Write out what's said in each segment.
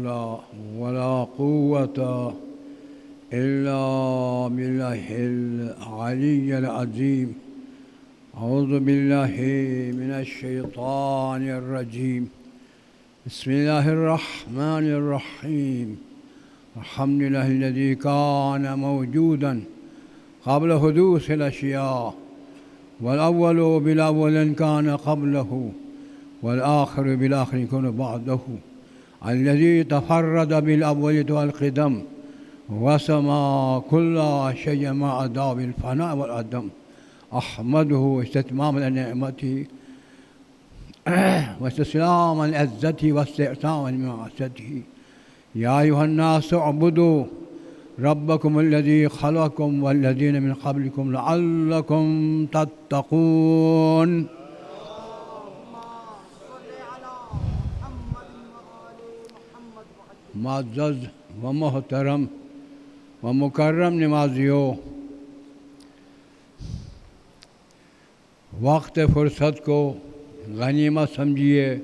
لا ولا قوة إلا بالله العلي العظيم. أعوذ بالله من الشيطان الرجيم. بسم الله الرحمن الرحيم. الحمد لله الذي كان موجودا قبل حدوث الأشياء، والأول بالأول كان قبله، والآخر بالآخر يكون بعده، الذي تفرد بالأول والقدم وسمى كل شيء مع عذاب الفناء والعدم. أحمده استتمام نعمته واستسلام العزة واستئتام لمعصيته. يا أيها الناس اعبدوا ربكم الذي خلقكم والذين من قبلكم لعلكم تتقون. معزز و محترم و مکرم نمازیوں، وقت فرصت کو غنیمت سمجھیے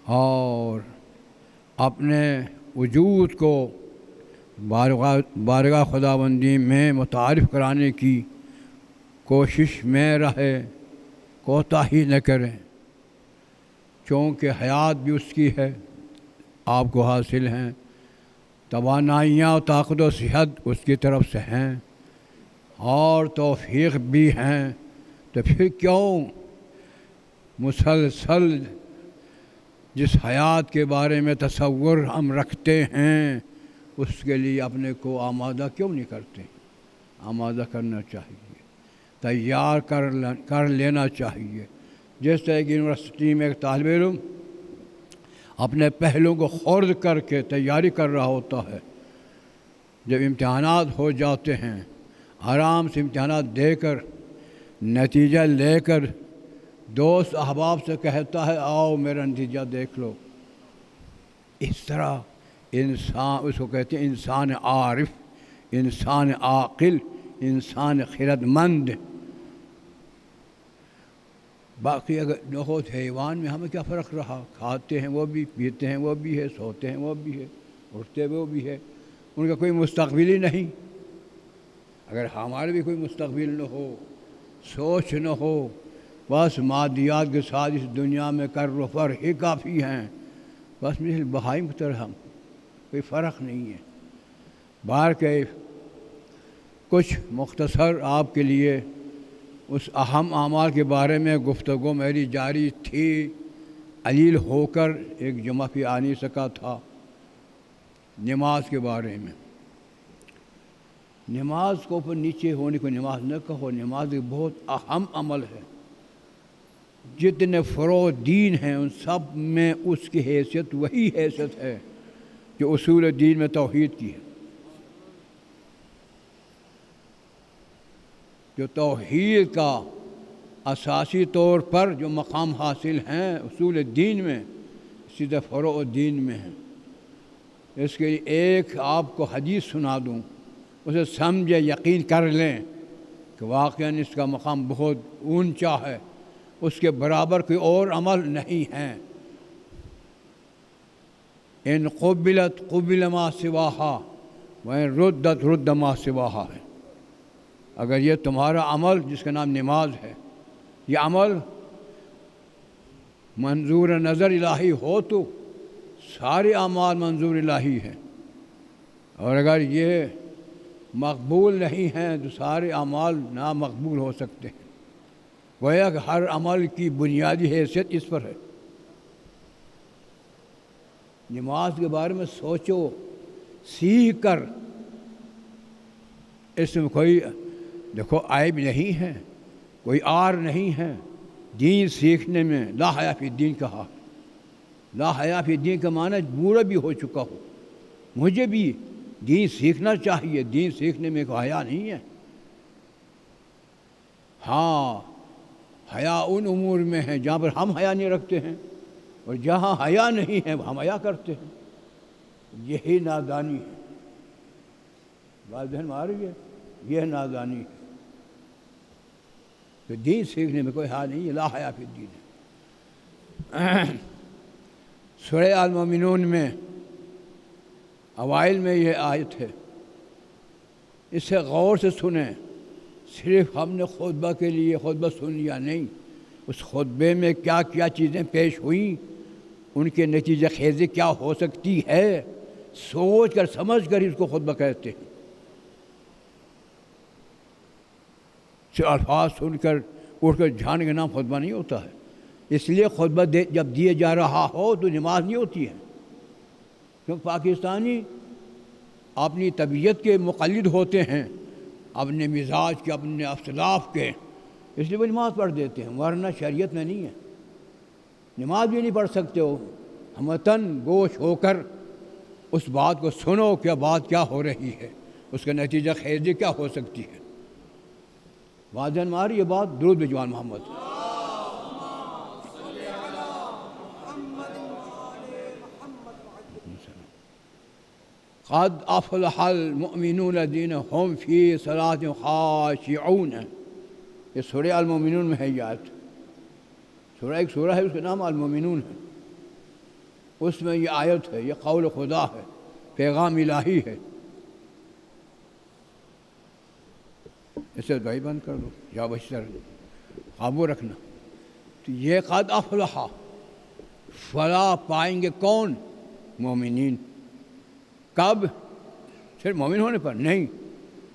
اور اپنے وجود کو بارگاہ خداوندی میں متعارف کرانے کی کوشش میں رہے، کوتاہی نہ کریں، چونکہ حیات بھی اس کی ہے، آپ کو حاصل ہیں، توانائیاں و طاقت و صحت اس کی طرف سے ہیں اور توفیق بھی ہیں، تو پھر کیوں مسلسل جس حیات کے بارے میں تصور ہم رکھتے ہیں اس کے لیے اپنے کو آمادہ کیوں نہیں کرتے؟ آمادہ کرنا چاہیے، تیار کر لینا چاہیے۔ جس طرح کہ یونیورسٹی میں ایک طالب علم اپنے پہلوؤں کو خرد کر کے تیاری کر رہا ہوتا ہے، جب امتحانات ہو جاتے ہیں آرام سے امتحانات دے کر نتیجہ لے کر دوست احباب سے کہتا ہے آؤ میرا نتیجہ دیکھ لو۔ اس طرح انسان، اس کو کہتے ہیں انسان عارف، انسان عاقل، انسان خرد مند۔ باقی اگر نہ ہو حیوان میں ہمیں کیا فرق رہا؟ کھاتے ہیں وہ بھی، پیتے ہیں وہ بھی ہے، سوتے ہیں وہ بھی ہے، اٹھتے وہ بھی ہے، ان کا کوئی مستقبل ہی نہیں۔ اگر ہمارے بھی کوئی مستقبل نہ ہو، سوچ نہ ہو، بس مادیات کے ساتھ اس دنیا میں کر و فر ہی کافی ہیں، بس مثل بہائم کی طرح ہم، کوئی فرق نہیں ہے۔ باہر کے کچھ مختصر آپ کے لیے اس اہم اعمال کے بارے میں گفتگو میری جاری تھی، علیل ہو کر ایک جمعہ پہ آ نہیں سکا تھا۔ نماز کے بارے میں، نماز کو اوپر نیچے ہونے کو نماز نہ کہو، نماز ایک بہت اہم عمل ہے۔ جتنے فروع دین ہیں ان سب میں اس کی حیثیت وہی حیثیت ہے جو اصول دین میں توحید کی ہے۔ جو توحید کا اساسی طور پر جو مقام حاصل ہیں اصول دین میں، سیدھے فروع دین میں ہیں۔ اس کے لیے ایک آپ کو حدیث سنا دوں، اسے سمجھے، یقین کر لیں کہ واقعاً اس کا مقام بہت اونچا ہے، اس کے برابر کوئی اور عمل نہیں ہے۔ ان قبلت قبل ما سواہا وان ردت رد ما سواہا ہے۔ اگر یہ تمہارا عمل جس کا نام نماز ہے، یہ عمل منظور نظر الہی ہو تو سارے اعمال منظور الہی ہیں، اور اگر یہ مقبول نہیں ہیں تو سارے اعمال نامقبول ہو سکتے ہیں۔ گویا کہ ہر عمل کی بنیادی حیثیت اس پر ہے۔ نماز کے بارے میں سوچو، سیکھ کر، اس میں کوئی دیکھو عیب نہیں ہے، کوئی عار نہیں ہے دین سیکھنے میں۔ لا حیا فی الدین کہا، لا حیا فی الدین کا معنی برا بھی ہو چکا ہو، مجھے بھی دین سیکھنا چاہیے، دین سیکھنے میں کوئی حیا نہیں ہے۔ ہاں، حیا ان امور میں ہے جہاں پر ہم حیا نہیں رکھتے ہیں، اور جہاں حیا نہیں ہے ہم حیا کرتے ہیں، یہی نادانی ہے۔ بات ذہن میں آ رہی ہے؟ یہ نادانی ہے۔ تو دین سیکھنے میں کوئی حیا نہیں ہے، لا حیا فی الدین ہے۔ سورہ المومنون میں اوائل میں یہ آیت ہے، اسے غور سے سنیں۔ صرف ہم نے خطبہ کے لیے خطبہ سن لیا نہیں، اس خطبے میں کیا کیا چیزیں پیش ہوئیں، ان کے نتیجہ خیزی کیا ہو سکتی ہے، سوچ کر سمجھ کر اس کو خطبہ کہتے ہیں۔ صرف الفاظ سن کر اٹھ کر جھانے کا نام خطبہ نہیں ہوتا ہے۔ اس لیے خطبہ جب دیا جا رہا ہو تو نماز نہیں ہوتی ہے، کیونکہ پاکستانی اپنی طبیعت کے مقلد ہوتے ہیں، اپنے مزاج کے، اپنے اختلاف کے، اس لیے وہ نماز پڑھ دیتے ہیں، ورنہ شریعت میں نہیں ہے۔ نماز بھی نہیں پڑھ سکتے ہو، ہمتاً گوش ہو کر اس بات کو سنو کہ بات کیا ہو رہی ہے، اس کا نتیجہ خیزی کیا ہو سکتی ہے۔ واضح ہماری یہ بات، درود بجوان محمد۔ قد افلح المؤمنون الذین هم فی صلاتهم خاشعون، یہ سورہ المومنون میں ہے یہ آیت۔ ایک سورہ ہے، اس کا نام المومنون ہے، اس میں یہ آیت ہے، یہ قول خدا ہے، پیغام الہی ہے۔ اسے دعائی بند کر دو یا بشر قابو رکھنا۔ تو یہ قد افلح، فلاح پائیں گے کون؟ مومنین۔ کب؟ صرف مومن ہونے پر نہیں،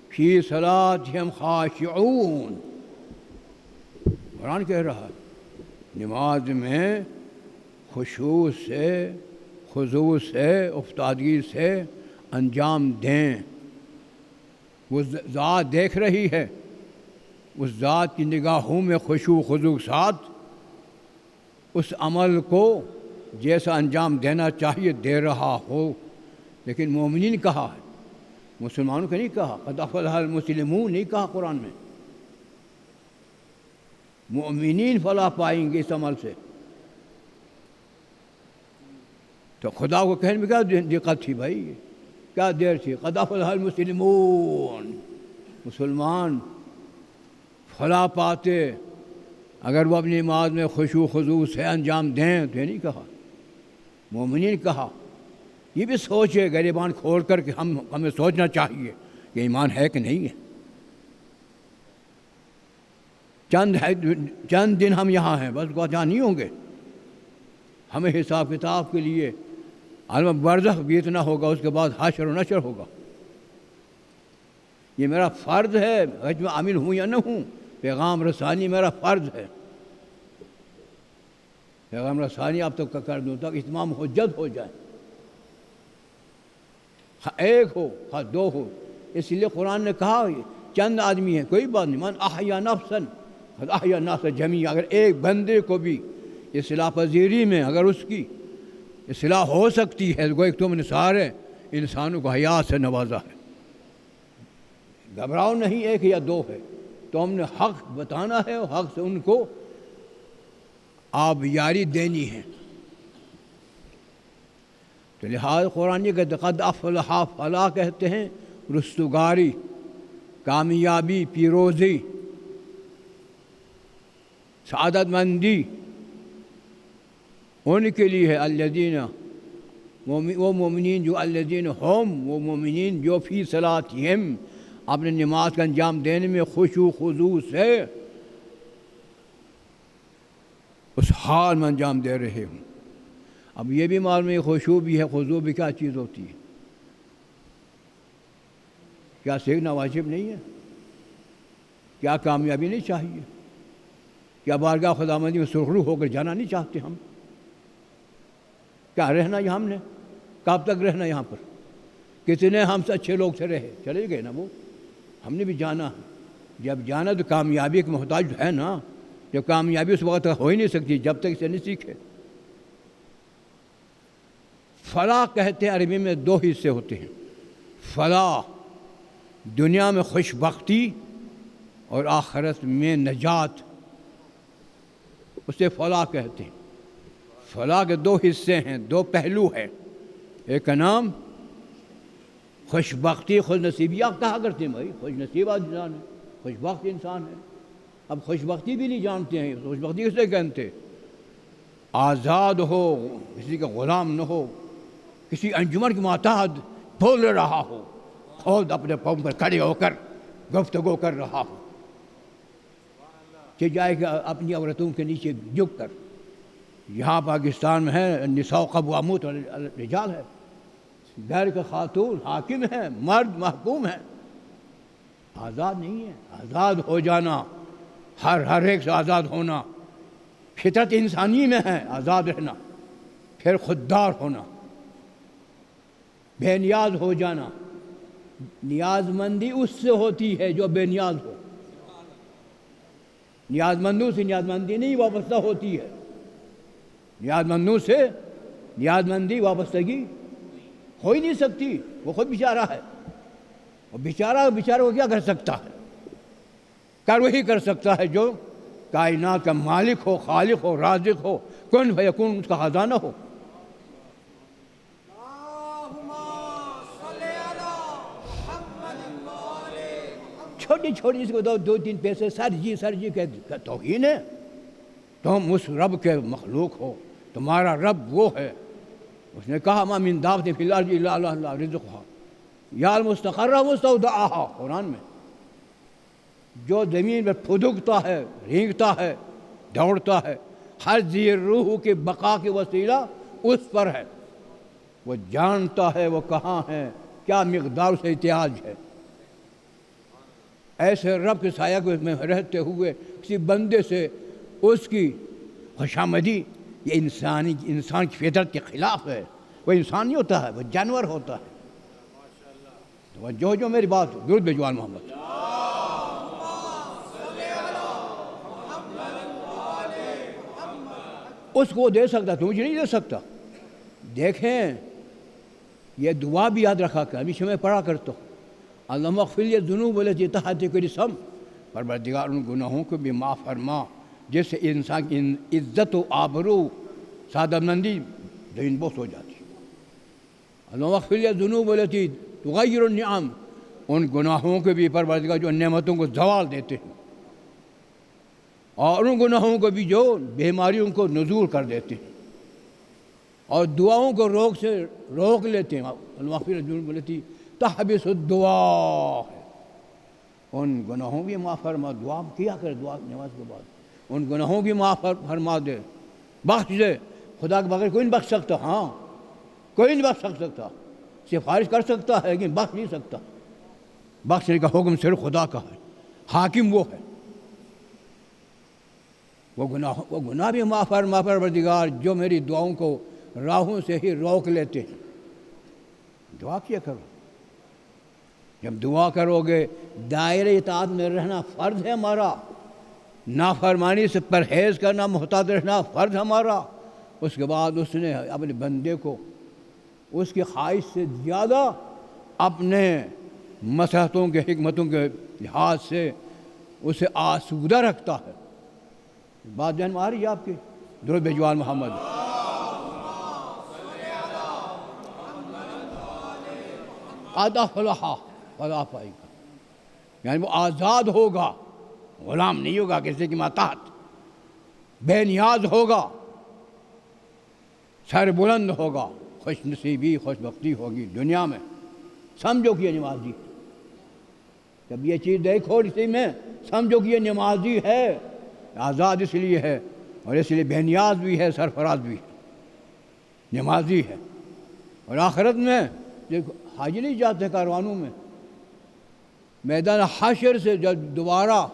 فی صلاتہم خاشعون، قرآن کہہ رہا ہے نماز میں خشوع سے، خضوع سے، افتادگی سے انجام دیں۔ وہ ذات دیکھ رہی ہے، اس ذات کی نگاہوں میں خشوع خضوع کے ساتھ اس عمل کو جیسا انجام دینا چاہیے دے رہا ہو۔ لیکن مومنین کہا ہے، مسلمانوں کو نہیں کہا، قد افلح المسلمون نہیں کہا قرآن میں، مومنین فلاح پائیں گے اس عمل سے۔ تو خدا کو کہنے میں کیا دقت تھی بھائی، کیا دیر تھی؟ قد افلح المسلمون، مسلمان فلاح پاتے اگر وہ اپنی نماز میں خشوع خضوع سے انجام دیں، تو یہ نہیں کہا، مومنین کہا۔ یہ بھی سوچے گریبان کھول کر کہ ہمیں سوچنا چاہیے کہ ایمان ہے کہ نہیں ہے۔ چند دن ہم یہاں ہیں، بس یہاں نہیں ہوں گے، ہمیں حساب کتاب کے لیے عالم برزخ بیتنا ہوگا، اس کے بعد حشر و نشر ہوگا۔ یہ میرا فرض ہے، حج میں عامل ہوں یا نہ ہوں، پیغام رسانی میرا فرض ہے۔ پیغام رسانی آپ تک کر دوں تک اتمام حجت ہو جائے، ایک ہو خواہ دو ہو۔ اس لیے قرآن نے کہا چند آدمی ہیں کوئی بات نہیں، من احیا نفسا قد احیا الناس جمیعا، اگر ایک بندے کو بھی اصلاح پذیری میں اگر اس کی اصلاح ہو سکتی ہے تو ایک تم نے سارے انسانوں کو حیات سے نوازا ہے۔ گھبراؤ نہیں، ایک یا دو ہے، تو ہم نے حق بتانا ہے اور حق سے ان کو آبیاری دینی ہے۔ تو لہٰذا قرآن یہ کہتے قد افلح، فلاح کہتے ہیں رستگاری، کامیابی، پیروزی، سعادت مندی ان کے لیے ہے۔ الذین، وہ مومنین جو الذین ہم، وہ مومنین جو فی صلاتہم، اپنے نماز کا انجام دینے میں خشوع خضوع سے اس حال میں انجام دے رہے ہوں۔ اب یہ بھی معلوم ہے خشوع بھی ہے، خضوع بھی کیا چیز ہوتی ہے؟ کیا سیکھنا واجب نہیں ہے؟ کیا کامیابی نہیں چاہیے؟ کیا بارگاہ خداوندی میں سرخرو ہو کر جانا نہیں چاہتے ہم؟ کیا رہنا یہاں ہم نے؟ کب تک رہنا یہاں پر؟ کتنے ہم سے اچھے لوگ سے رہے، چلے گئے نا وہ، ہم نے بھی جانا ہے۔ جب جانا تو کامیابی کے محتاج ہے نا، جب کامیابی اس وقت ہو ہی نہیں سکتی جب تک اسے نہیں سیکھے۔ فلاح کہتے ہیں عربی میں دو حصے ہوتے ہیں، فلاح دنیا میں خوش بختی اور آخرت میں نجات، اسے فلاح کہتے ہیں۔ فلاح کے دو حصے ہیں، دو پہلو ہیں، ایک کا نام خوش بختی، خوش نصیبی، آپ کہا کرتے ہیں بھائی خوش نصیب انسان ہے، خوش بخت انسان ہے۔ اب خوش بختی بھی نہیں جانتے ہیں، خوش بختی کسے کہتے؟ آزاد ہو، کسی کا غلام نہ ہو، کسی انجمن کے ماتحت بول رہا ہو، خود اپنے پاؤں پر کھڑے ہو کر گفتگو کر رہا ہو، کہ جائے کہ اپنی عورتوں کے نیچے جھک کر. یہاں پاکستان میں ہے النساء قوامون علی الرجال ہے، گھر کے خاتون حاکم ہیں، مرد محکوم ہیں. آزاد نہیں ہے. آزاد ہو جانا، ہر ایک سے آزاد ہونا، فطرت انسانی میں ہے آزاد رہنا. پھر خوددار ہونا، بے نیاز ہو جانا. نیاز مندی اس سے ہوتی ہے جو بے نیاز ہو. نیاز مندوں سے نیاز مندی نہیں وابستہ ہوتی ہے. نیاز مندوں سے نیاز مندی وابستگی ہو ہی نہیں سکتی. وہ خود بیچارہ ہے، وہ بیچارہ کو کیا کر سکتا ہے؟ وہی کر سکتا ہے جو کائنات کا مالک ہو، خالق ہو، رازق ہو، کن فیکون اس کا خزانہ ہو. چھوٹی چھوٹی اس کو دو تین پیسے سر جی کہ توہین ہے. تم اس رب کے مخلوق ہو، تمہارا رب وہ ہے. اس نے کہا ما من دابۃ فی الارض الا علی اللہ رزقها یعلم مستقرها ومستودعها. قرآن میں جو زمین پر پھدکتا ہے، رینگتا ہے، دوڑتا ہے، ہر ذی روح کی بقا کی وسیلہ اس پر ہے. وہ جانتا ہے وہ کہاں ہے، کیا مقدار سے احتیاج ہے. ایسے رب کے سایہ میں رہتے ہوئے کسی بندے سے اس کی خوشامدی، یہ انسان کی فطرت کے خلاف ہے. وہ انسان نہیں ہوتا ہے، وہ جانور ہوتا ہے. جو میری بات درود بھیجوان محمد. اس کو دے سکتا، تو مجھے نہیں دے سکتا. دیکھیں یہ دعا بھی یاد رکھا کر، ہمیشہ میں پڑھا کرتا ہوں. اللہم اغفر لی الذنوب التی تحت کل اسم. پروردگار ان گناہوں کو بھی معاف فرما جس سے انسان کی عزت و آبرو، سادہ مندی دین بوس ہو جاتی. اللہم اغفر لی الذنوب التی تغیر النعم. ان گناہوں کے بھی پروردگار جو نعمتوں کو زوال دیتے ہیں، اور ان گناہوں کو بھی جو بیماریوں کو نزول کر دیتے ہیں، اور دعاؤں کو روک لیتے ہیں. اللہم اغفر لی الذنوب التی تحبس الدعا. ان گناہوں بھی معاف فرما. دعا کیا کر، دعا نماز کے بعد ان گناہوں بھی معاف فرما دے، بخش دے. خدا کے بغیر کوئی نہیں بخش سکتا. ہاں کوئی نہیں بخش سکتا. سفارش کر سکتا ہے لیکن بخش نہیں سکتا. بخشنے کا حکم صرف خدا کا ہے، حاکم وہ ہے. وہ گناہ بھی معاف فرما پروردگار جو میری دعاؤں کو راہوں سے ہی روک لیتے ہیں. دعا کیا کرو. جب دعا کرو گے دائرۂ اطاعت میں رہنا فرض ہے ہمارا. نافرمانی سے پرہیز کرنا، محتاط رہنا فرض ہمارا. اس کے بعد اس نے اپنے بندے کو اس کی خواہش سے زیادہ اپنے مصلحتوں کے، حکمتوں کے لحاظ سے اسے آسودہ رکھتا ہے. بات ذہن میں آ رہی ہے آپ کی؟ درود بھیجوان محمد. قد افلح فلا پائے گا، یعنی وہ آزاد ہوگا، غلام نہیں ہوگا کسی کی ماتحت. بے نیاز ہوگا، سر بلند ہوگا. خوش نصیبی، خوش بختی ہوگی دنیا میں. سمجھو کہ یہ نمازی. جب یہ چیز دیکھو اسی میں سمجھو کہ یہ نمازی ہے. آزاد اس لیے ہے اور اس لیے بے نیاز بھی ہے، سرفراز بھی ہے، نمازی ہے. اور آخرت میں دیکھو حاجی نہیں جاتے کاروانوں میں. میدان حشر سے جب دوبارہ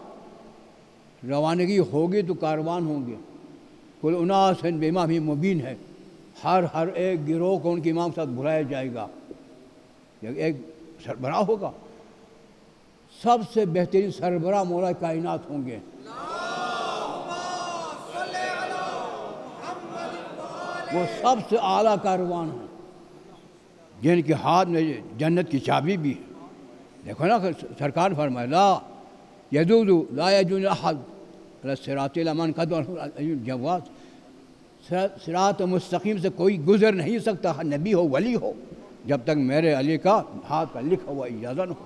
روانگی ہوگی تو کاروان ہوں گے. کل اناس بامام مبین ہے. ہر ایک گروہ کو ان کے امام کے ساتھ بلایا جائے گا. ایک سربراہ ہوگا، سب سے بہترین سربراہ مولا کائنات ہوں گے. وہ سب سے اعلیٰ کاروان ہیں جن کے ہاتھ میں جنت کی چابی بھی ہے. دیکھو نا سرکار فرمائے لا یجوز احد علی الصراط الا من قد الجواد. صراط مستقیم سے کوئی گزر نہیں سکتا، نبی ہو ولی ہو، جب تک میرے علی کا ہاتھ پر لکھا ہوا اجازت نہ ہو.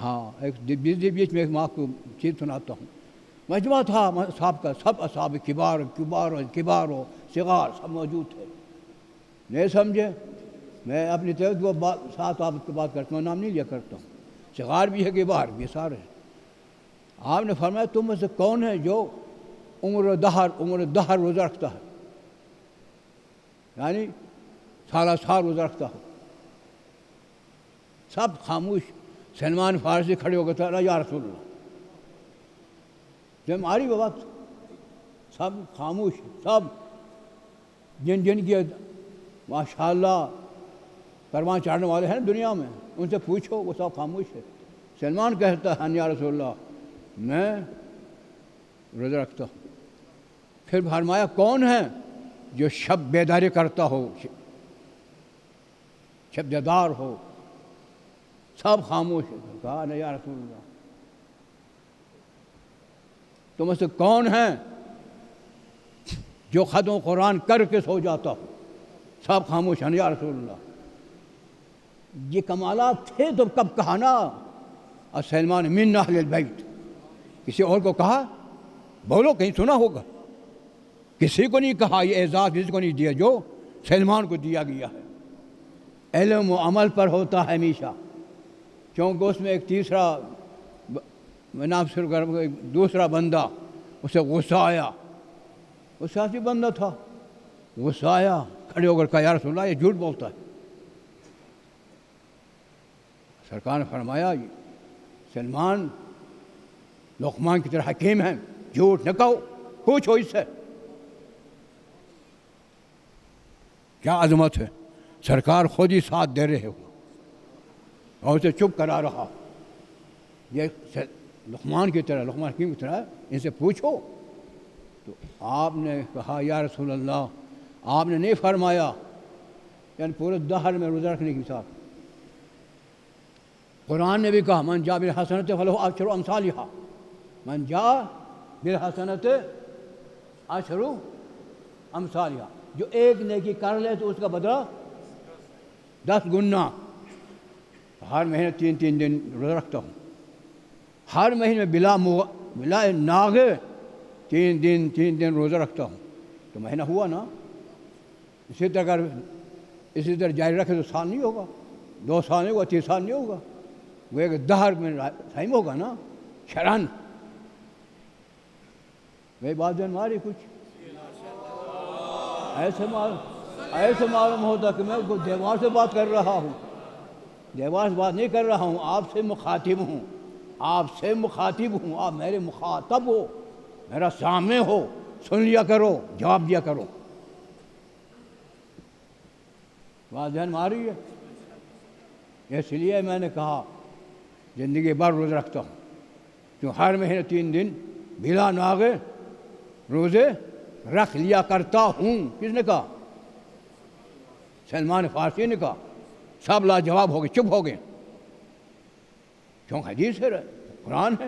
ہاں ایک بیچ میں ایک ماں کو چیز سناتا ہوں. مجمع تھا صاحب کا، سب اصحاب کبار کبار و صغار سب موجود تھے. نہیں سمجھے؟ میں اپنی طرف وہ ساتھ آپ کی بات کرتا ہوں، نام نہیں لیا کرتا ہوں. صغار بھی ہے کبار بھی سارے. آپ نے فرمایا تم میں سے کون ہے جو عمر دہر روزہ رکھتا ہے، یعنی سالہ سال روزہ رکھتا ہو. سب خاموش. سلمان فارسی کھڑے ہو گئے تھے، یا رسول اللہ. جب ہماری بات سب خاموش، سب جن کی ماشاءاللہ کروان چڑھنے والے ہیں دنیا میں، ان سے پوچھو وہ سب خاموش ہے. سلمان کہتا ہے یا رسول اللہ میں روزہ رکھتا ہوں. پھر فرمایا کون ہے جو شب بیداری کرتا ہو، شب بیدار ہو؟ سب خاموش ہے. کہا یا رسول اللہ تم میں سے کون ہے جو ختم قرآن کر کے سو جاتا ہو؟ سب خاموش ہیں. یا رسول اللہ یہ کمالات تھے تو کب کہا نا سلمان من اہل البیت. کسی اور کو کہا؟ بولو کہیں سنا ہوگا. کسی کو نہیں کہا. یہ اعزاز کسی کو نہیں دیا جو سلمان کو دیا گیا ہے. علم و عمل پر ہوتا ہے ہمیشہ. کیونکہ اس میں ایک تیسرا نام شروع کر دوسرا بندہ اسے غصہ آیا. وہ سیاسی بندہ تھا، غصہ آیا، کھڑے ہو کر کہا یا رسول اللہ یہ جھوٹ بولتا ہے. سرکار نے فرمایا سلمان لقمان کی طرح حکیم ہیں، جھوٹ نہ کہو، پوچھو اس سے. کیا عظمت ہے. سرکار خود ہی ساتھ دے رہے ہو اور اسے چپ کرا رہا. یہ لقمان کی طرح، لقمان حکیم کی طرح ان سے پوچھو. تو آپ نے کہا یا رسول اللہ آپ نے نہیں فرمایا یعنی پورے دہر میں روزہ رکھنے کے ساتھ. قرآن نے بھی کہا من جاء بالحسنۃ فلہ عشر امثالھا. من جاء بالحسنۃ عشر امثالھا. جو ایک نیکی کر لے تو اس کا بدلہ 10 گنا. ہر مہینے 3 دن روزہ رکھتا ہوں. ہر مہینے بلا ناغے 3 دن روزہ رکھتا ہوں. تو مہینہ ہوا نا. اسی طرح جاری رکھے تو سال نہیں ہوگا، 2 سال نہیں ہوگا، 3 سال نہیں ہوگا. وہ ایک دہر میں ٹائم ہوگا نا. شرن وہی بات جو ہماری کچھ ایسے معلوم ہوتا کہ میں دیوار سے بات کر رہا ہوں. دیوار سے بات نہیں کر رہا ہوں، آپ سے مخاطب ہوں. آپ میرے مخاطب ہو، میرا سامنے ہو. سن لیا کرو، جواب دیا کرو. بات ذہن میں آ رہی ہے؟ اس لیے میں نے کہا زندگی بھر روزہ رکھتا ہوں. جو ہر مہینے 3 دن بلا ناغے روزے رکھ لیا کرتا ہوں. کس نے کہا؟ سلمان فارسی نے کہا. سب لاجواب ہو گئے، چپ ہو گئے. کیوں؟ حدیث ہے، قرآن ہے.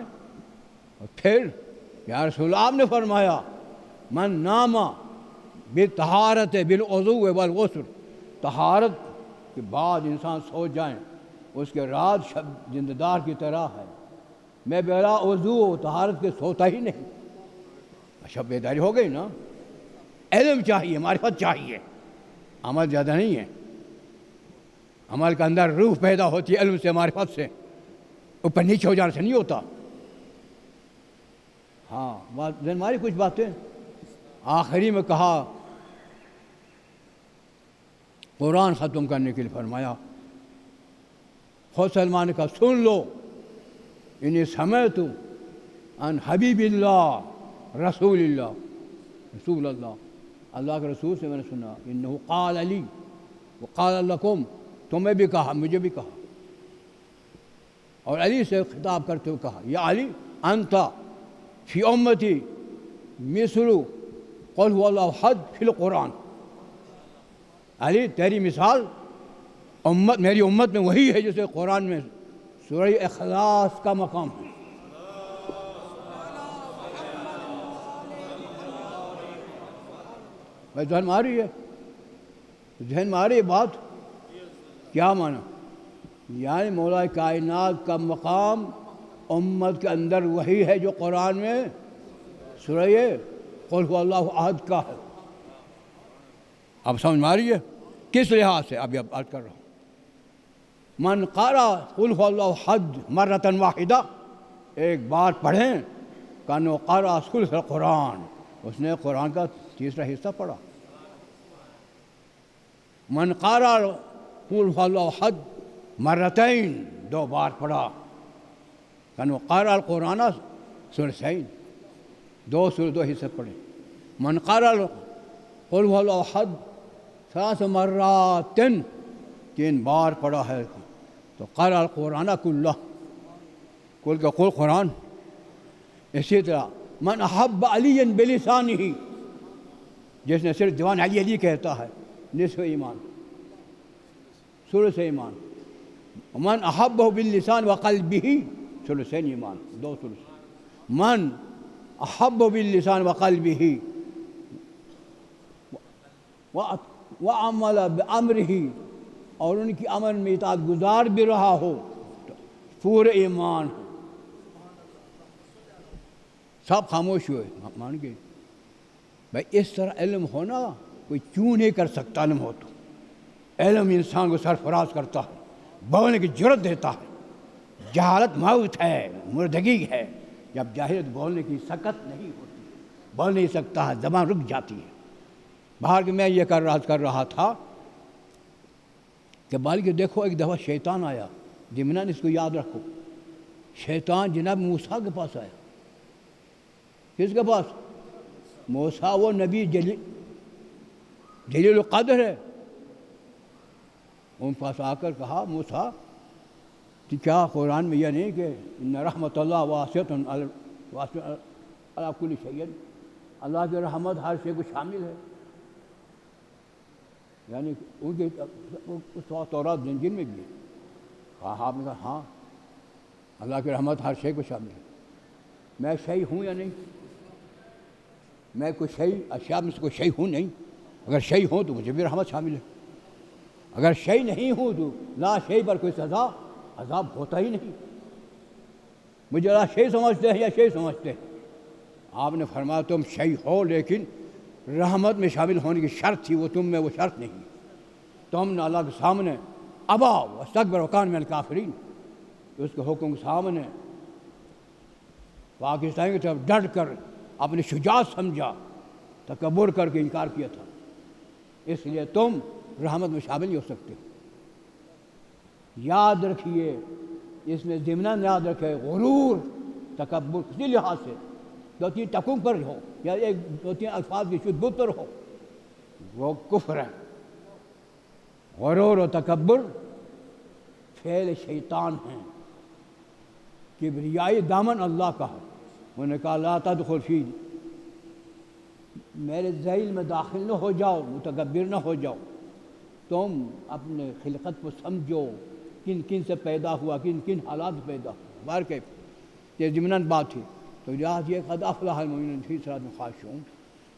اور پھر یا رسول اللہ آپ نے فرمایا من نام بالطہارت بالوضوء والغسل. طہارت کے بعد انسان سو جائیں اس کے رات شب زندہ دار کی طرح ہے. میں بلا وضو طہارت کے سوتا ہی نہیں. شب بیداری ہو گئی نا. علم چاہیے، معرفت چاہیے، عمل زیادہ نہیں ہے. عمل کے اندر روح پیدا ہوتی ہے علم سے، معرفت سے. اوپر نیچے ہو جانے سے نہیں ہوتا. ہاں بات ہماری کچھ باتیں آخری میں کہا قرآن ختم کرنے کے لیے فرمایا. خود سلمان نے کہا سن لو انی سمعت عن حبیب اللہ رسول اللہ. اللہ کے رسول سے میں نے سنا انہ قال علی وقال لکم. تمہیں بھی کہا، مجھے بھی کہا. اور علی سے خطاب کرتے ہوئے کہا یا علی انت فی امتی مثل قل هو اللہ احد فی القرآن. علی تیری مثال میری امت میں وہی ہے جیسے قرآن میں سورہ اخلاص کا مقام ہے. بھائی ذہن میں آ رہی ہے؟ ذہن میں آ رہی ہے بات؟ کیا معنی؟ یعنی مولا کائنات کا مقام امت کے اندر وہی ہے جو قرآن میں سورہ قل هو اللہ احد کا ہے. اب سمجھ میں آ رہی ہے کس لحاظ سے؟ اب یہ بات کر رہا ہوں. من قرأ قل هو اللہ احد مرۃ واحدہ، ایک بار پڑھیں کانو قرأ ثلث القرآن، اس نے قرآن کا تیسرا حصہ پڑھا. من قرأ قل هو اللہ احد مرتين، دو بار پڑھا کانو قرأ القرآن ثلثین، دو حصے پڑھے. من قرأ قل هو اللہ احد ثلاث مرات، تین بار پڑھا ہے تو قرأ القرآن کلہ، کل کا کل قرآن. اسی طرح من احب علی بلسانہ، جس نے صرف دیوان علی علی کہتا ہے، نصف ایمان، ثلث ایمان. من احبہ باللسان وقلبہ، ثلثین ایمان، دو ثلث. من احبہ باللسان وقلبہ وعمل بامرہ، اور ان کی امر میں اطاعت گزار بھی رہا ہو، تو پورے ایمان. سب خاموش ہوئے، مان گئے. بھائی اس طرح علم ہونا کوئی کیوں نہیں کر سکتا؟ علم ہو تو علم انسان کو سرفراز کرتا ہے، بولنے کی جرت دیتا ہے. جہالت موت ہے، مردگی ہے. جب جاہلیت بولنے کی سکت نہیں ہوتی، بول نہیں سکتا ہے، زبان رک جاتی ہے. باہر کہ میں یہ کر رہا تھا کہ بالکہ دیکھو ایک دفعہ شیطان آیا. ضمناً اس کو یاد رکھو، شیطان جناب موسیٰ کے پاس آیا. کس کے پاس؟ موسیٰ، وہ نبی جلیل القدر ہے. ان پاس آ کر کہا موسیٰ کہ کیا قرآن میں یہ نہیں کہ ان رحمت اللہ واسعۃ علی کل شیء، اللہ کی رحمت ہر شے کو شامل ہے. یعنی ان کے تورات انجیل میں بھی ہے. کہا آپ نے کہا ہاں، اللہ کی رحمت ہر شے کو شامل ہے. میں شیء ہوں یا نہیں؟ میں کوئی شیء، اشیاء میں سے کوئی شیء ہوں نہیں؟ اگر شیء ہوں تو مجھے بھی رحمت شامل ہے. اگر شیء نہیں ہوں تو لا شیء پر کوئی سزا عذاب ہوتا ہی نہیں. مجھے لا شیء سمجھتے ہیں یا شیء سمجھتے ہیں؟ آپ نے فرمایا تم شیء ہو، لیکن رحمت میں شامل ہونے کی شرط تھی، وہ تم میں وہ شرط نہیں. تم نے اللہ کے سامنے ابا واستکبر وکان من الکافرین، اس کے حکم کے سامنے پاکستان کی طرف ڈٹ کر اپنی شجاعت سمجھا، تکبر کر کے انکار کیا تھا. اس لیے تم رحمت میں شامل نہیں ہو سکتے. یاد رکھیے، اس میں ضمناً یاد رکھے، غرور، تکبر کسی لحاظ سے دو تین ٹکوں پر ہو یا ایک دو تین الفاظ کی شد پر ہو، وہ کفر ہے. غرور و تکبر فعل شیطان ہیں. کبریائی دامن اللہ کا ہے. انہوں نے کہا لا تدخل فی، میرے ذیل میں داخل نہ ہو جاؤ، متکبر نہ ہو جاؤ. تم اپنے خلقت کو سمجھو، کن کن سے پیدا ہوا، کن کن حالات سے پیدا ہوا. بار کے یہ ضمناً بات تھی. تو لحاظ یہ قد افلح المؤمنون فی صلاتہم خاشعون،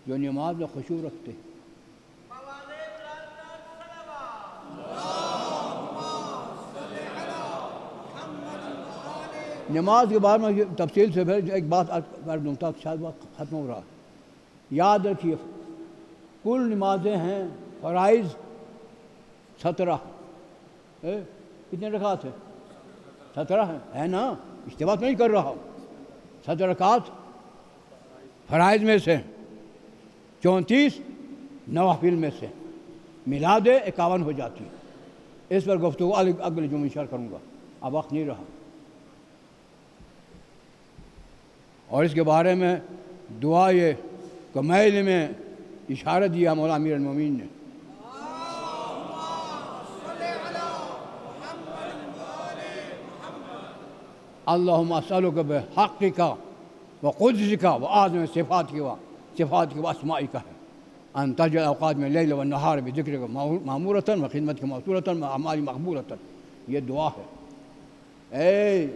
جو نماز میں خشوع رکھتے ہیں. نماز کے بارے میں تفصیل سے پھر ایک بات کر دوں تاکہ شاید وقت ختم ہو رہا. یاد رکھیے کل نمازیں ہیں فرائض 17. کتنے رکعت ہیں؟ 17 ہیں، ہے نا؟ اشتباہ نہیں کر رہا ہوں. 17 رکعت فرائض میں سے، 34 نوافل میں سے، ملا دے 51 ہو جاتی. اس پر گفتگو اگلے جمعے انشاءاللہ کروں گا، اب وقت نہیں رہا. اور اس کے بارے میں دعا یہ کمیل میں اشارہ دیا مولا امیر المومنین نے. اللہم اسألک بحقک وقدسک وعظم صفاتک واسمائک ہے ان تجعل اوقات میں لیل والنہار بذکرک معمورۃ وخدمتک موصولۃ واعمال مقبولۃ. یہ دعا ہے. اے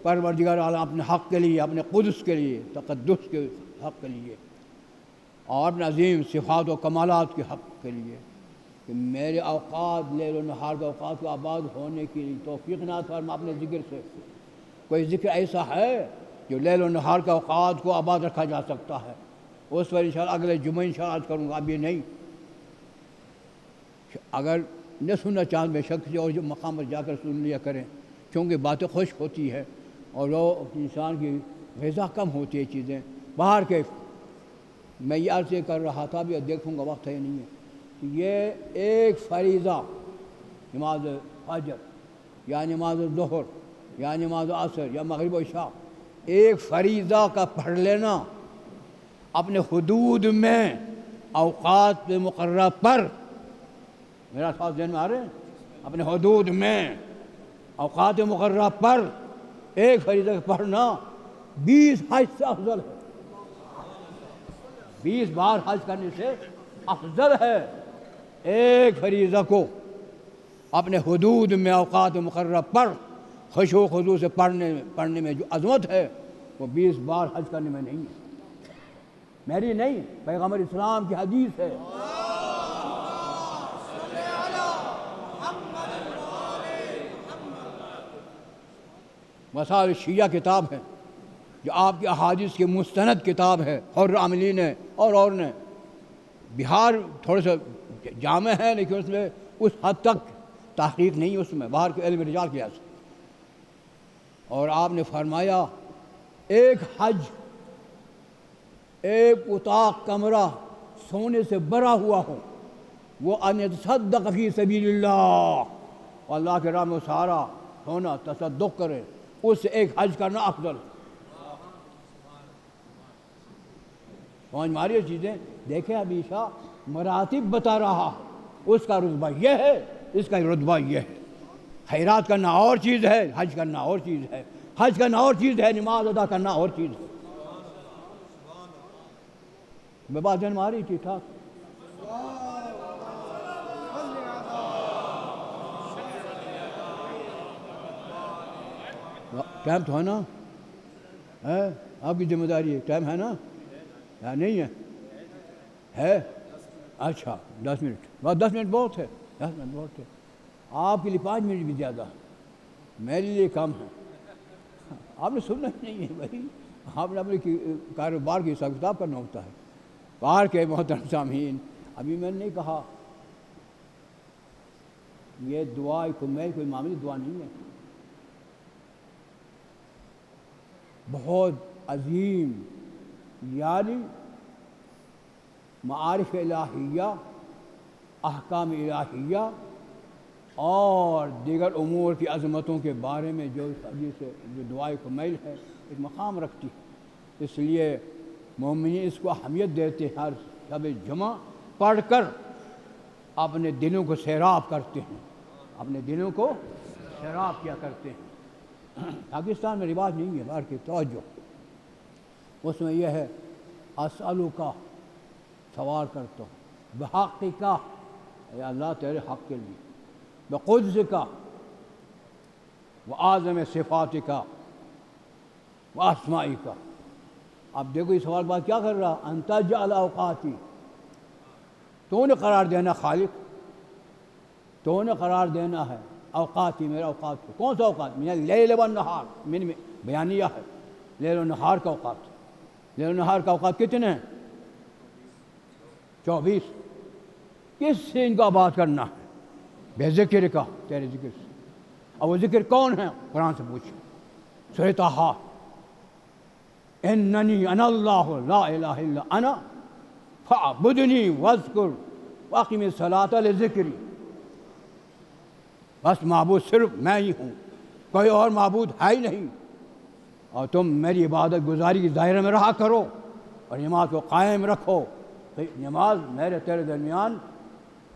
پروردگار عالم، اپنے حق کے لیے، اپنے قدس کے لیے، تقدس کے حق کے لیے، اور اپنے عظیم صفات و کمالات کے حق کے لیے، کہ میرے اوقات لیل و نہار کے اوقات کو آباد ہونے کی توفیق نہ فرما اپنے ذکر سے. کوئی ذکر ایسا ہے جو لیل و نہار کا اوقات کو آباد رکھا جا سکتا ہے، اس پر انشاءاللہ اگلے جمعہ انشاءاللہ عرض کروں گا، اب یہ نہیں۔ اگر نہ سننا چاند بے شک سے اور جو مقام پر جا کر سن لیا کریں، کیونکہ باتیں خشک ہوتی ہے اور وہ انسان کی غذا کم ہوتی ہے چیزیں باہر کے۔ میں یہ عرض کر رہا تھا، بھی دیکھوں گا وقت ہے نہیں ہے، یہ ایک فریضہ نماز فجر یا نماز ظہر یا نماز عصر یا مغرب و عشاء، ایک فریضہ کا پڑھ لینا اپنے حدود میں اوقات مقررہ پر، میرا ساتھ ذہن میں آ رہے ہیں، اپنے حدود میں اوقات مقررہ پر ایک فریضہ پڑھنا 20 حج سے افضل ہے، 20 بار حج کرنے سے افضل ہے ایک فریضہ کو اپنے حدود میں اوقات مقررہ پر خشوع و خضوع سے پڑھنے میں جو عظمت ہے وہ 20 بار حج کرنے میں نہیں ہے، میری نہیں، پیغمبر اسلام کی حدیث ہے۔ مسائل شیعہ کتاب ہے جو آپ کی احادیث کی مستند کتاب ہے، حر عاملی نے اور نے، بہار تھوڑے سا جامع ہے لیکن اس میں اس حد تک تحقیق نہیں اس میں، باہر کے علم رجال کی حد سے۔ اور آپ نے فرمایا ایک حج، ایک اتاق کمرہ سونے سے بھرا ہوا ہو، وہ ان یتصدق فی سبیل اللہ، اللہ کے راہ میں سارا ہونا تصدق کرے، اس سے ایک حج کرنا افضل۔ سمجھ ماری یہ چیزیں، دیکھیں ابھی شاہ مراتب بتا رہا ہے، اس کا رتبہ یہ ہے، اس کا رتبہ یہ ہے۔ خیرات کرنا اور چیز ہے، حج کرنا اور چیز ہے، حج کرنا اور چیز ہے، نماز ادا کرنا اور چیز ہے۔ میں بات جن ماری ٹھیک ٹھاک؟ ٹائم تو ہے نا؟ ہے آپ کی ذمہ داری ہے، ٹائم ہے نا یا نہیں ہے؟ ہے اچھا 10 منٹ، بس 10 منٹ بہت ہے، 10 منٹ بہت ہے، آپ کے لیے 5 منٹ بھی زیادہ، میرے لیے کم ہے۔ آپ نے سننا ہی نہیں ہے بھائی، آپ نے اپنے کاروبار کی حساب کتاب کرنا ہوتا ہے۔ باہر کے محترم سامعین، ابھی میں نے نہیں کہا یہ دعا کوئی معمولی دعا نہیں ہے، بہت عظیم، یعنی معارف الہیہ، احکام الہیہ اور دیگر امور کی عظمتوں کے بارے میں جو دعائے کمیل ہے ایک مقام رکھتی ہے، اس لیے مومنین اس کو اہمیت دیتے ہیں، ہر شب جمعہ پڑھ کر اپنے دلوں کو سیراب کرتے ہیں، اپنے دلوں کو سیراب کیا کرتے ہیں۔ پاکستان میں رواج نہیں ہے، باہر کی توجہ، اس میں یہ ہے اسألوکا، سوال کرتا ہوں، بحقکا، اے اللہ تیرے حق کے لیے، بقدسکا وعظم صفاتکا واسمائکا۔ اب دیکھو یہ سوال بات کیا کر رہا، انت جعل اوقاتی، تو نے قرار دینا خالق، تو نے قرار دینا ہے اوقاتی، میرا اوقات کو، کون سا اوقات؟ من اللیل والنہار، من میں بیانیہ ہے، لیل و نہار کا اوقات، لیل و نہار کا اوقات کتنے ہیں؟ 24۔ کس سے ان کا آباد کرنا ہے؟ بے ذکر کا، تیرے ذکر سے۔ اور وہ ذکر کون ہے؟ قرآن سے پوچھ، سورۃ طٰہٰ، اننی انا اللہ لا الہ الا انا فاعبدنی واذکر واقم الصلاۃ لذکری۔ بس معبود صرف میں ہی ہوں، کوئی اور معبود ہے ہی نہیں، اور تم میری عبادت گزاری کی دائرے میں رہا کرو اور نماز کو قائم رکھو۔ نماز میرے تیرے درمیان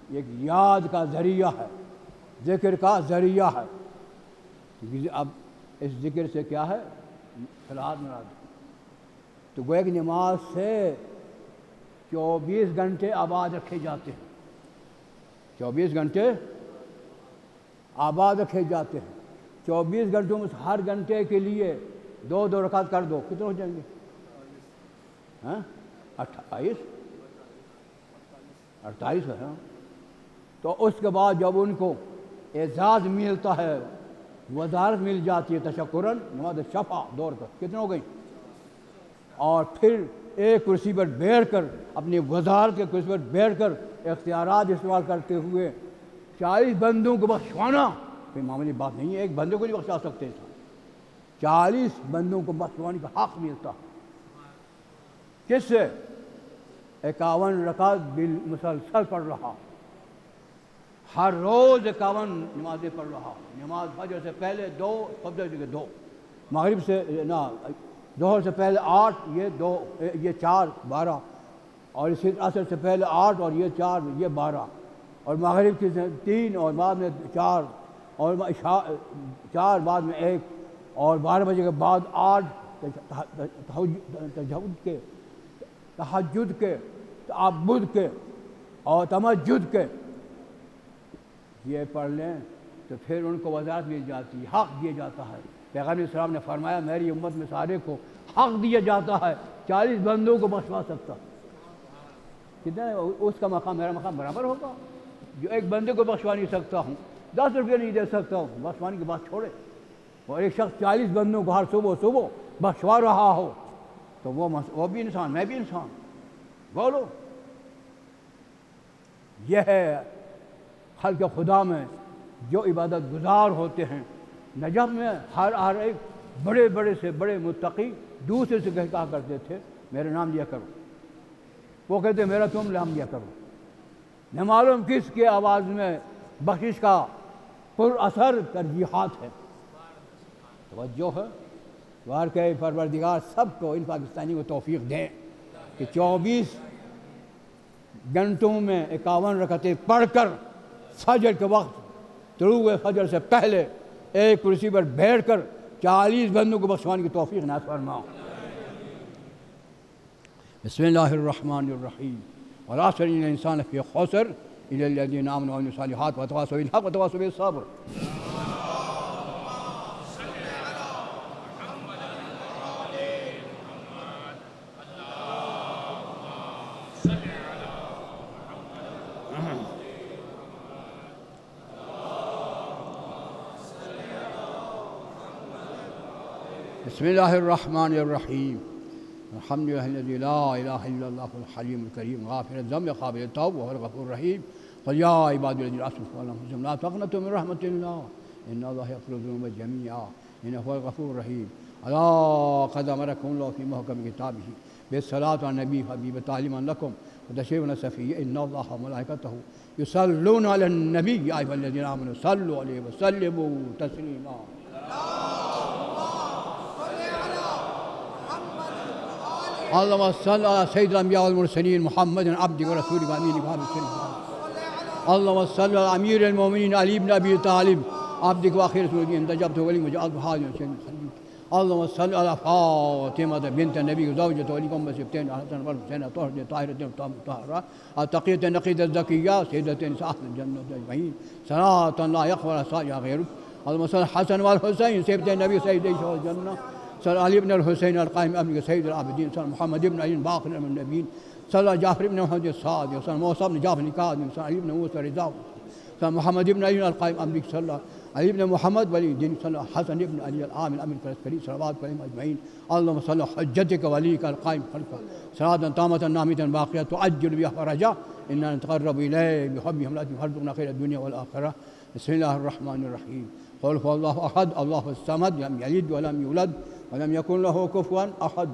ایک یاد کا ذریعہ ہے، ذکر کا ذریعہ ہے۔ اب اس ذکر سے کیا ہے؟ صلاۃ مراد، تو گویا کہ نماز سے 24 گھنٹے آباد رکھے جاتے ہیں، 24 گھنٹے آباد رکھے جاتے ہیں۔ 24 گھنٹوں میں ہر گھنٹے کے لیے 2 رکعت کر دو، کتنے ہو جائیں گے؟ 48 ہے۔ تو اس کے بعد جب ان کو اعزاز ملتا ہے، وزارت مل جاتی ہے تشکراً، نماز شفع 2 رکعت، کتنے ہو گئی؟ اور پھر ایک کرسی پر بیٹھ کر اپنی وزارت کے کرسی پر بیٹھ کر اختیارات استعمال کرتے ہوئے 40 بندوں کو بخشوانا کوئی معمولی بات نہیں ہے. ایک بندے کو نہیں بخشا سکتے انسان, 40 بندوں کو بخشوانے کا حق ملتا. کس سے؟ 51 رکعت بالمسلسل پڑھ رہا, ہر روز 51 نمازیں پڑھ رہا. نماز فجر سے پہلے 2, فجر کے 2, مغرب سے ظہر سے پہلے 8, یہ 4 12, اور اسی عصر سے پہلے 8 اور یہ 4 یہ 12, اور مغرب کی 3 اور بعد میں 4, اور 4 بعد میں 1, اور 12 بجے کے بعد 8 تہجد کے تعبد کے اور تمجد کے. یہ پڑھ لیں تو پھر ان کو وزارت دی جاتی ہے, حق دیا جاتا ہے. پیغمبر السلام نے فرمایا میری امت میں سارے کو حق دیا جاتا ہے, 40 بندوں کو بخشوا سکتا. کتنا اس کا مقام میرا مقام برابر ہوگا؟ جو ایک بندے کو بخشوا نہیں سکتا ہوں, 10 روپیہ نہیں دے سکتا ہوں, بخشوانے کی بات چھوڑے, اور ایک شخص 40 بندوں کو ہر صبح بخشوا رہا ہو تو وہ بھی انسان, میں بھی انسان. بولو, یہ ہے خلق خدا میں جو عبادت گزار ہوتے ہیں. نجف میں ہر ایک بڑے سے بڑے متقی دوسرے سے کہا کرتے تھے میرا نام لیا کرو, وہ کہتے میرا تم نام لیا کرو. نہ معلوم کس کے آواز میں بخشش کا پر اثر ترجیحات ہے. توجہ ہے. وار کے پروردگار سب کو ان پاکستانی کو توفیق دیں کہ 24 گھنٹوں میں 51 رکعتیں پڑھ کر فجر کے وقت طلوع فجر سے پہلے ایک کرسی پر بیٹھ کر 40 بندوں کو بخشوانے کی توفیق نصیب فرماؤ. بسم اللہ الرحمن الرحیم. والعصر ان الانسان فی خسر الا الذین آمنوا وعملوا الصالحات وتواصوا بالحق وتواصوا بالصبر. بسم اللہ الرحمن الرحیم. الحمد للہ الذی لا الہ الا اللہ الحلیم الکریم غافر الذنب قابل التوب وهو الغفور الرحیم. قل یا عبادی الذین اسرفوا علی انفسہم لا تقنطوا من رحمۃ اللہ ان اللہ یغفر الذنوب جميعا انہ هو الغفور الرحیم. الا قد امرکم اللہ فی محکم کتابہ بالصلاۃ علی النبی حبیب تعلیما لکم وتشریفا صفیا ان اللہ وملائکتہ یصلون علی النبی یا ایھا الذین آمنوا صلوا علیہ وسلموا تسلیما. اللهم صل على سيد الانبياء والمرسلين محمد عبدك ورسولك وامينك وهاب السلام. اللهم صل على امير المؤمنين علي بن ابي طالب عبدك واخير رسولك انتجبت ولي وجعلت حاجا شيئا. اللهم صل على فاطمة بنت النبي زوجة ولي ام سبتين حسن والحسين طاهرة طاهرة طاهرة التقية النقية الزكية سيدة نساء اهل الجنة اجمعين صلاة لا يقبل صلاة غيرك. اللهم صل على الحسن والحسين سيدة النبي سيدي شهداء الجنة. صلى علي بن الحسين القائم أمرك سيد العابدين. صلى محمد بن علي باقر من النبيين. صلى جعفر بن محمد الصادق. صلى موسى بن جعفر الكاظم. صلى علي بن موسى رضا. صلى محمد بن علي القائم أمرك. صلى علي بن محمد ولي الدين. صلى حسن بن علي العامل أمرك العسكري صلوات عليهم أجمعين. اللهم صل حجتك وليك القائم خلفه صلاة تامة نامة باقية تعجل بها فرجا إننا نتقرب إليه بحبهم لا تحرزقنا خير الدنيا والآخرة. بسم الله الرحمن الرحيم. قل هو الله أحد الله الصمد لم يلد ولم يولد ولم يكن له كفوا أحد.